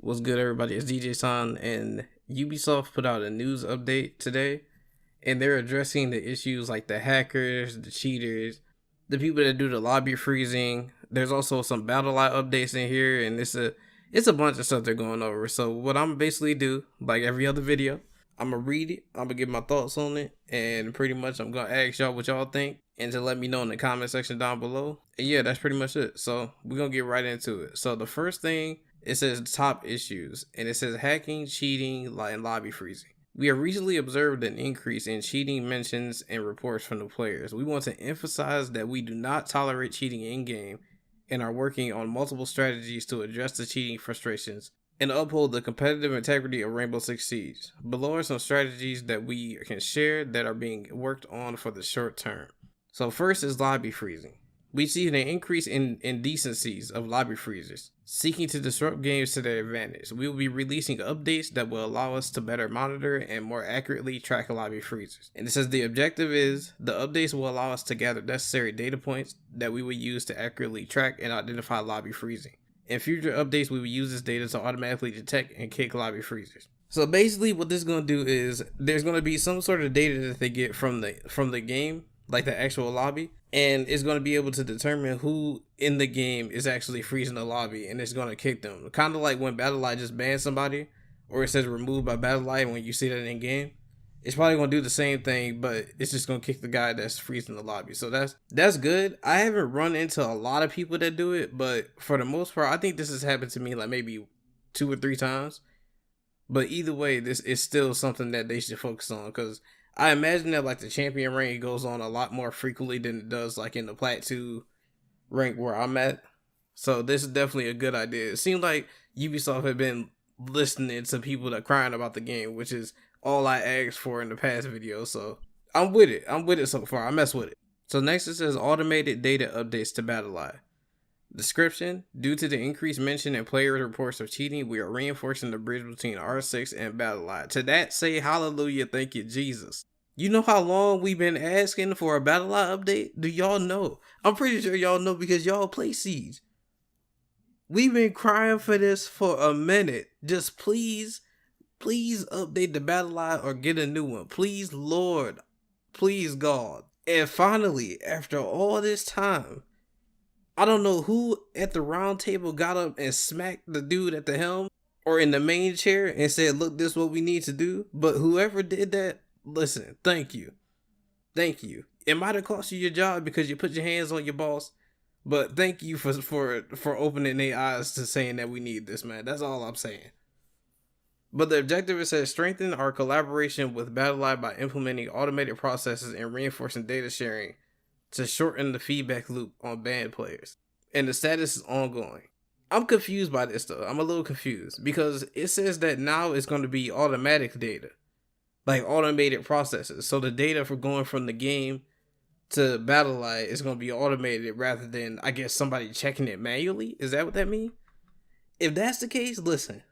What's good, everybody? It's DJ San, and Ubisoft put out a news update today, and they're addressing the issues like the hackers, the cheaters, the people that do the lobby freezing. There's also some BattleEye updates in here, and it's a bunch of stuff they're going over. So what I'm basically do, like every other video, I'm gonna read it, I'm gonna give my thoughts on it, and pretty much I'm gonna ask y'all what y'all think, and to let me know in the comment section down below. And yeah, that's pretty much it. So we're gonna get right into it. So the first thing, it says top issues, and it says hacking, cheating, and lobby freezing. We have recently observed an increase in cheating mentions and reports from the players. We want to emphasize that we do not tolerate cheating in-game and are working on multiple strategies to address the cheating frustrations and uphold the competitive integrity of Rainbow Six Siege. Below are some strategies that we can share that are being worked on for the short term. So first is lobby freezing. We see an increase in indecencies of lobby freezers, seeking to disrupt games to their advantage. We will be releasing updates that will allow us to better monitor and more accurately track lobby freezers. And it says the objective is, the updates will allow us to gather necessary data points that we will use to accurately track and identify lobby freezing. In future updates, we will use this data to automatically detect and kick lobby freezers. So basically what this is going to do is, there's going to be some sort of data that they get from the game, like the actual lobby, and it's going to be able to determine who in the game is actually freezing the lobby, and it's going to kick them. Kind of like when BattleEye just bans somebody, or it says removed by BattleEye when you see that in game. It's probably going to do the same thing, but it's just going to kick the guy that's freezing the lobby. So that's good. I haven't run into a lot of people that do it, but for the most part, I think this has happened to me like maybe 2 or 3 times. But either way, this is still something that they should focus on, because I imagine that like the champion rank goes on a lot more frequently than it does like in the Plat 2 rank where I'm at. So this is definitely a good idea. It seemed like Ubisoft had been listening to people that crying about the game, which is all I asked for in the past video. So I'm with it. I'm with it so far. I mess with it. So next it says automated data updates to BattleEye. Description: due to the increased mention in player reports of cheating, we are reinforcing the bridge between R6 and BattleEye. To that, say hallelujah, thank you Jesus. You know how long we've been asking for a BattleEye update? Do y'all know? I'm pretty sure y'all know because y'all play Siege. We've been crying for this for a minute. Just please update the BattleEye or get a new one. Please, Lord. Please, God. And finally, after all this time, I don't know who at the round table got up and smacked the dude at the helm or in the main chair and said, look, this is what we need to do. But whoever did that, listen, thank you. Thank you. It might have cost you your job because you put your hands on your boss, but thank you for opening their eyes to saying that we need this, man. That's all I'm saying. But the objective is to strengthen our collaboration with BattleEye by implementing automated processes and reinforcing data sharing to shorten the feedback loop on banned players. And the status is ongoing. I'm confused by this though. I'm a little confused because it says that now it's going to be automatic data, like automated processes. So the data for going from the game to BattleEye is going to be automated rather than, I guess, somebody checking it manually. Is that what that means? If that's the case, listen.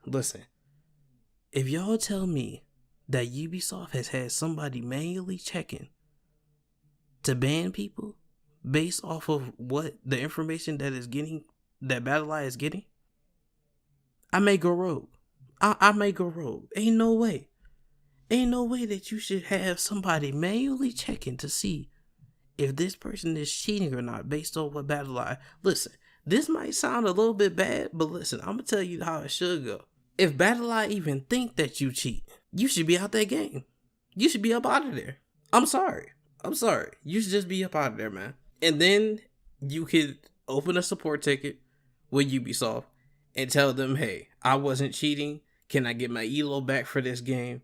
If y'all tell me that Ubisoft has had somebody manually checking to ban people based off of what the information that BattleEye is getting, I may go rogue. I may go rogue. Ain't no way that you should have somebody manually checking to see if this person is cheating or not based on what BattleEye. Listen, this might sound a little bit bad, but listen, I'm gonna tell you how it should go. If BattleEye even think that you cheat, you should be out that game. You should be up out of there. I'm sorry. You should just be up out of there, man. And then you could open a support ticket with Ubisoft and tell them, hey, I wasn't cheating. Can I get my ELO back for this game?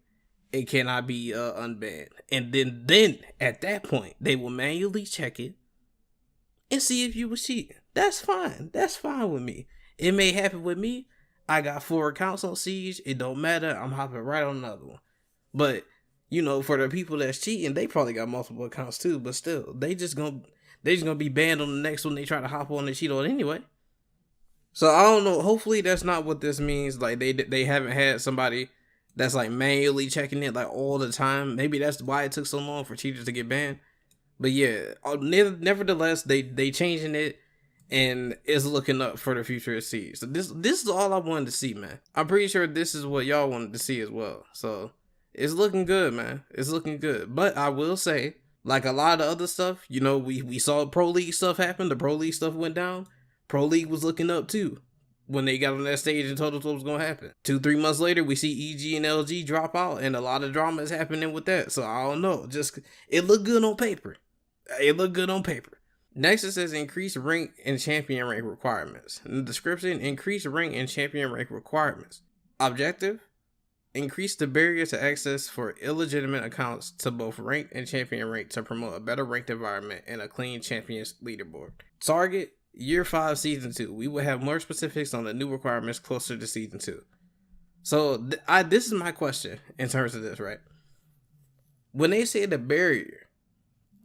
And can I be unbanned? And then at that point, they will manually check it and see if you were cheating. That's fine. That's fine with me. It may happen with me. I got 4 accounts on Siege. It don't matter. I'm hopping right on another one. But you know, for the people that's cheating, they probably got multiple accounts too, but still, they just gonna be banned on the next one they try to hop on and cheat on anyway. So I don't know. Hopefully that's not what this means. Like they haven't had somebody that's like manually checking it like all the time. Maybe that's why it took so long for cheaters to get banned. But yeah, nevertheless, they changing it, and is looking up for the future of Siege. So this is all I wanted to see, man. I'm pretty sure this is what y'all wanted to see as well. So it's looking good, man. It's looking good. But I will say, like a lot of other stuff, you know, we saw Pro League stuff happen. The Pro League stuff went down. Pro League was looking up too when they got on that stage and told us what was going to happen. 2-3 months later, we see EG and LG drop out, and a lot of drama is happening with that. So I don't know. Just, it looked good on paper. It looked good on paper. Next, it says increase rank and champion rank requirements. In the description, increase rank and champion rank requirements. Objective, increase the barrier to access for illegitimate accounts to both rank and champion rank to promote a better ranked environment and a clean champions leaderboard. Target, Year 5 Season 2. We will have more specifics on the new requirements closer to Season 2. So, this is my question in terms of this, right? When they say the barrier,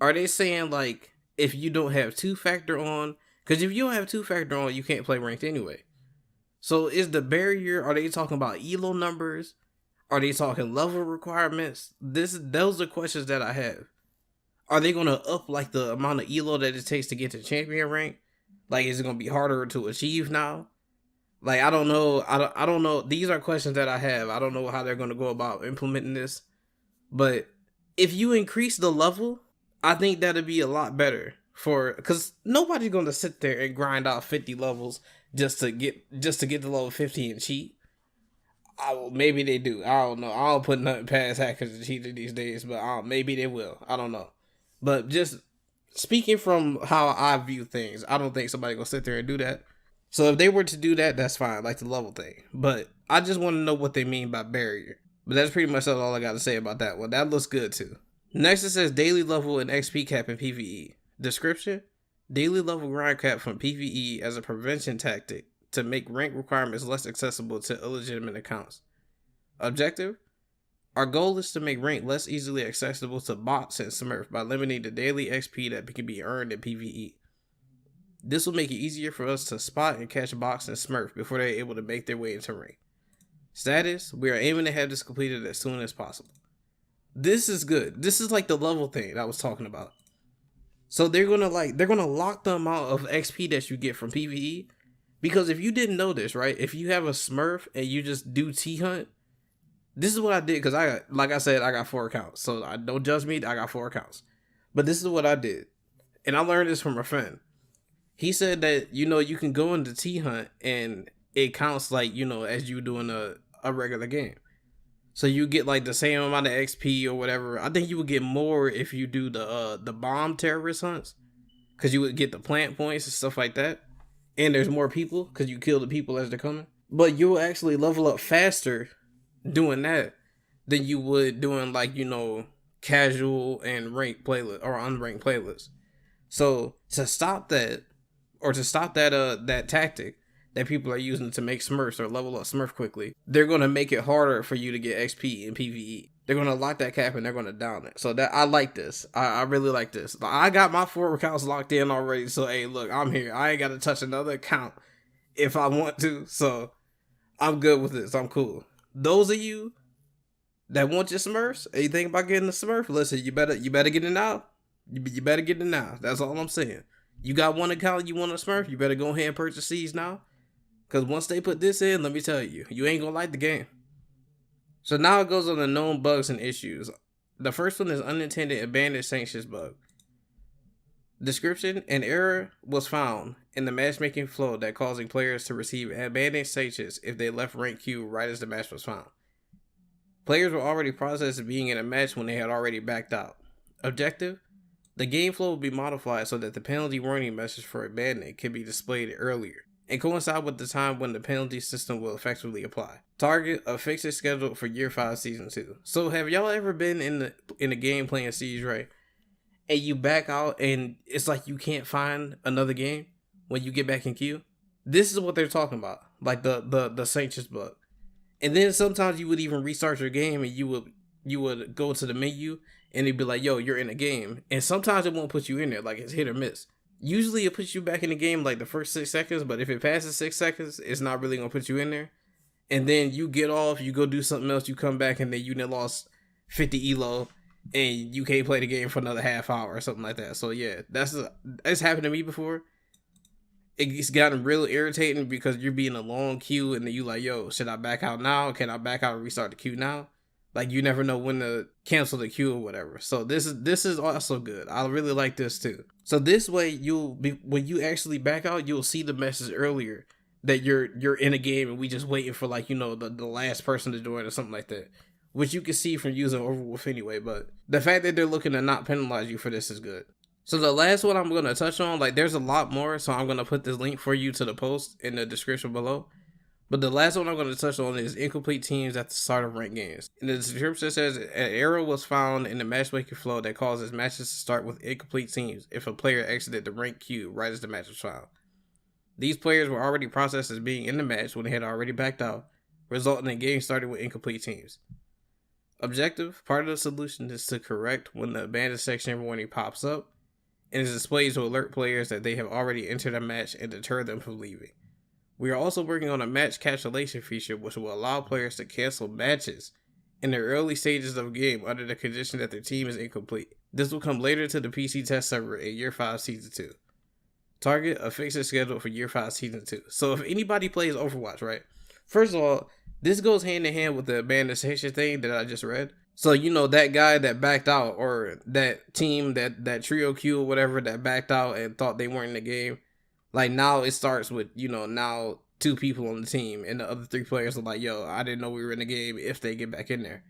are they saying, like, if you don't have 2-factor on? Because if you don't have 2-factor on, you can't play ranked anyway. So, is the barrier, are they talking about ELO numbers? Are they talking level requirements? Those are questions that I have. Are they going to up, like, the amount of ELO that it takes to get to champion rank? Like, is it going to be harder to achieve now? Like, I don't know. I don't know. These are questions that I have. I don't know how they're going to go about implementing this. But if you increase the level, I think that'd be a lot better because nobody's going to sit there and grind out 50 levels just to get to level 50 and cheat. Maybe they do. I don't know. I don't put nothing past hackers to cheat these days, but maybe they will. I don't know. But just speaking from how I view things, I don't think somebody gonna sit there and do that. So if they were to do that, that's fine, like the level thing. But I just want to know what they mean by barrier. But that's pretty much all I got to say about that one. That looks good too. Next, it says daily level and XP cap in PvE. Description: daily level grind cap from PvE as a prevention tactic to make rank requirements less accessible to illegitimate accounts. Objective: our goal is to make rank less easily accessible to bots and Smurf by limiting the daily XP that can be earned in PvE. This will make it easier for us to spot and catch bots and Smurf before they are able to make their way into rank. Status: we are aiming to have this completed as soon as possible. This is good. This is like the level thing that I was talking about. So they're gonna lock the amount of XP that you get from PvE. Because if you didn't know this, right? If you have a Smurf and you just do T-Hunt, this is what I did, because I got 4 accounts. So don't judge me, I got 4 accounts. But this is what I did. And I learned this from a friend. He said that, you can go into T-Hunt and it counts like, as you doing a regular game. So you get like the same amount of XP or whatever. I think you would get more if you do the bomb terrorist hunts. Because you would get the plant points and stuff like that. And there's more people because you kill the people as they're coming. But you'll actually level up faster doing that than you would doing like casual and ranked playlist or unranked playlists. So to stop that that tactic that people are using to make Smurfs or level up Smurf quickly, they're gonna make it harder for you to get XP in PvE. They're gonna lock that cap and they're gonna down it. So that I like this. I really like this. I got my 4 accounts locked in already. So hey, look, I'm here. I ain't gotta touch another account if I want to. So I'm good with this. I'm cool. Those of you that want your Smurfs, and you think about getting a Smurf, listen, you better get it now. You better get it now. That's all I'm saying. You got 1 account, you want a Smurf, you better go ahead and purchase these now. Because once they put this in, let me tell you, you ain't gonna like the game. So now it goes on the known bugs and issues. The first one is unintended abandoned sanctions bug. Description: an error was found in the matchmaking flow that causing players to receive abandoned sanctions if they left rank queue right as the match was found. Players were already processed as being in a match when they had already backed out. Objective: the game flow will be modified so that the penalty warning message for abandonment can be displayed earlier and coincide with the time when the penalty system will effectively apply. Target: a fix is scheduled for Year 5 Season 2. So have y'all ever been in the game playing Siege, right? And you back out and it's like you can't find another game when you get back in queue? This is what they're talking about. Like the sanctions bug. And then sometimes you would even restart your game and you would go to the menu and it'd be like, yo, you're in a game. And sometimes it won't put you in there, like it's hit or miss. Usually it puts you back in the game like the first 6 seconds, but if it passes 6 seconds, it's not really gonna put you in there. And then you get off, you go do something else, you come back, and then you lost 50 elo, and you can't play the game for another half hour or something like that. So yeah, it's happened to me before. it's gotten real irritating because you're being a long queue and then you like, yo, should I back out now? Can I back out and restart the queue now? Like you never know when to cancel the queue or whatever. So this is also good. I really like this too. So this way you'll be, when you actually back out, you'll see the message earlier that you're in a game and we just waiting for like, you know, the last person to join or something like that. Which you can see from using Overwolf anyway, but the fact that they're looking to not penalize you for this is good. So the last one I'm going to touch on, like there's a lot more, so I'm going to put this link for you to the post in the description below. But the last one I'm going to touch on is incomplete teams at the start of ranked games. In the description it says, an error was found in the matchmaking flow that causes matches to start with incomplete teams if a player exited the ranked queue right as the match was found. These players were already processed as being in the match when they had already backed out, resulting in games starting with incomplete teams. Objective, part of the solution is to correct when the abandoned section warning pops up and is displayed to alert players that they have already entered a match and deter them from leaving. We are also working on a match cancellation feature which will allow players to cancel matches in the early stages of a game under the condition that their team is incomplete. This will come later to the PC test server in Year 5 Season 2. Target a fixed schedule for Year 5 Season 2. So if anybody plays Overwatch, right? First of all, this goes hand in hand with the abandoned section thing that I just read. So, you know, that guy that backed out, or that team, that trio queue or whatever that backed out and thought they weren't in the game. Like now it starts with, you know, now 2 people on the team and the other 3 players are like, yo, I didn't know we were in the game if they get back in there.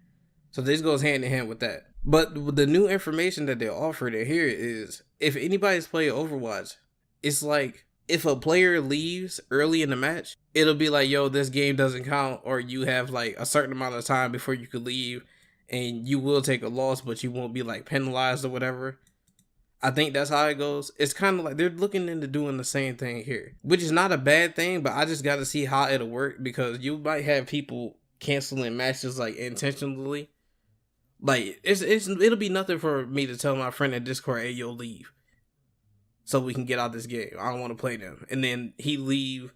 So this goes hand in hand with that. But the new information that they offered in here is if anybody's playing Overwatch, it's like if a player leaves early in the match, it'll be like, yo, this game doesn't count, or you have like a certain amount of time before you could leave and you will take a loss, but you won't be like penalized or whatever. I think that's how it goes. It's kind of like they're looking into doing the same thing here, which is not a bad thing, but I just got to see how it'll work because you might have people canceling matches like intentionally. Like it'll be nothing for me to tell my friend in Discord, hey, yo, leave so we can get out this game. I don't want to play them. And then he leave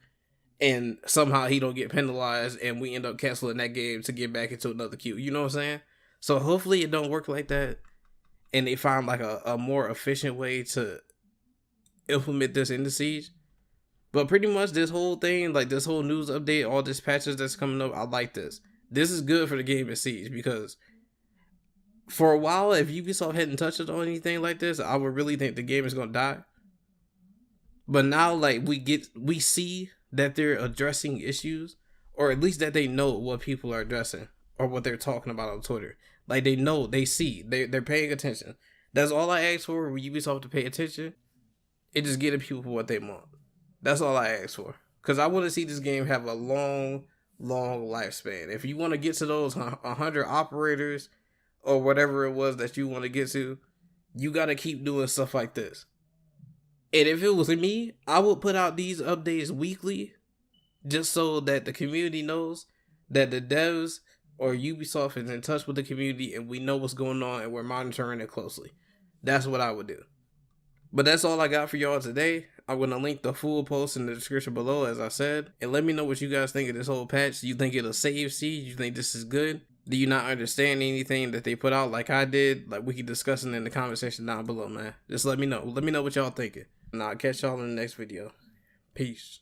and somehow he don't get penalized and we end up canceling that game to get back into another queue. You know what I'm saying? So hopefully it don't work like that. And they find like a more efficient way to implement this in the Siege. But pretty much this whole thing, like this whole news update, all this patches that's coming up, I like this. This is good for the game in Siege because for a while, if Ubisoft hadn't touched it on anything like this, I would really think the game is gonna die. But now, like we see that they're addressing issues, or at least that they know what people are addressing or what they're talking about on Twitter. Like they know, they see, they're paying attention. That's all I ask for with Ubisoft, to pay attention. It just getting people what they want. That's all I ask for. Because I want to see this game have a long lifespan. If you want to get to those 100 operators or whatever it was that you want to get to, you got to keep doing stuff like this. And if it was me, I would put out these updates weekly just so that the community knows that the devs or Ubisoft is in touch with the community and we know what's going on and we're monitoring it closely. That's what I would do. But that's all I got for y'all today. I'm going to link the full post in the description below, as I said. And let me know what you guys think of this whole patch. Do you think it'll save Siege? Do you think this is good? Do you not understand anything that they put out like I did? Like we can discuss it in the comment section down below, man. Just let me know. Let me know what y'all thinking. And I'll catch y'all in the next video. Peace.